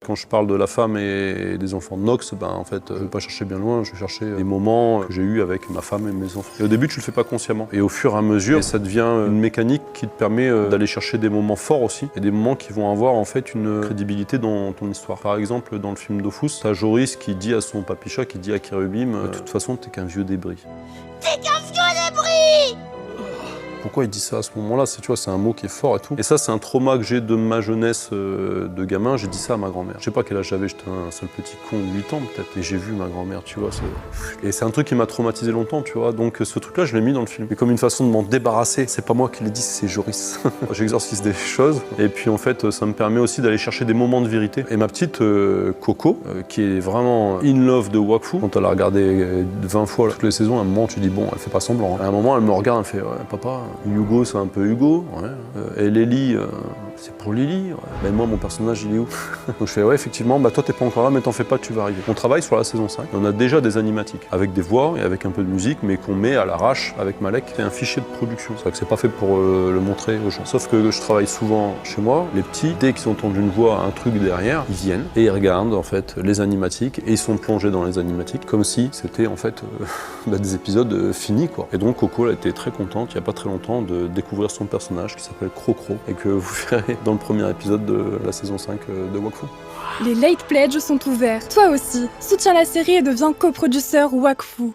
Quand je parle de la femme et des enfants de Nox, en fait, je ne vais pas chercher bien loin, je vais chercher des moments que j'ai eus avec ma femme et mes enfants. Et au début, tu le fais pas consciemment. Et au fur et à mesure, ça devient une mécanique qui te permet d'aller chercher des moments forts aussi, et des moments qui vont avoir en fait une crédibilité dans ton histoire. Par exemple, dans le film Dofus, t'as Joris qui dit à son papicha, qui dit à Kérubim, de toute façon, t'es qu'un vieux débris. T'es qu'un vieux débris! Pourquoi il dit ça à ce moment-là? Tu vois, c'est un mot qui est fort et tout. Et ça, c'est un trauma que j'ai de ma jeunesse de gamin. J'ai dit ça à ma grand-mère. Je sais pas quel âge j'avais, j'étais un seul petit con de 8 ans peut-être. Et j'ai vu ma grand-mère, tu vois. Et c'est un truc qui m'a traumatisé longtemps, tu vois. Donc ce truc-là, je l'ai mis dans le film. Et comme une façon de m'en débarrasser. C'est pas moi qui l'ai dit, c'est Joris. J'exorcise des choses. Et puis en fait, ça me permet aussi d'aller chercher des moments de vérité. Et ma petite Coco, qui est vraiment in love de Wakfu, quand elle a regardé 20 fois toutes les saisons, à un moment, tu dis bon, elle fait pas semblant. À un moment, elle me regarde, elle fait ouais, papa, Hugo, c'est un peu Hugo, ouais. Et Lily, c'est pour Lily, ouais. Mais moi, mon personnage, il est où? Donc je fais, ouais, effectivement, toi, t'es pas encore là, mais t'en fais pas, tu vas arriver. On travaille sur la saison 5. On a déjà des animatiques, avec des voix et avec un peu de musique, mais qu'on met à l'arrache avec Malek. C'est un fichier de production. C'est vrai que c'est pas fait pour le montrer aux gens. Sauf que je travaille souvent chez moi. Les petits, dès qu'ils entendent une voix, un truc derrière, ils viennent et ils regardent, en fait, les animatiques, et ils sont plongés dans les animatiques, comme si c'était, en fait, des épisodes finis, quoi. Et donc, Coco, elle a été très contente, il y a pas très longtemps, de découvrir son personnage qui s'appelle Crocro et que vous verrez dans le premier épisode de la saison 5 de Wakfu. Les late pledges sont ouverts. Toi aussi, soutiens la série et deviens coproducteur Wakfu.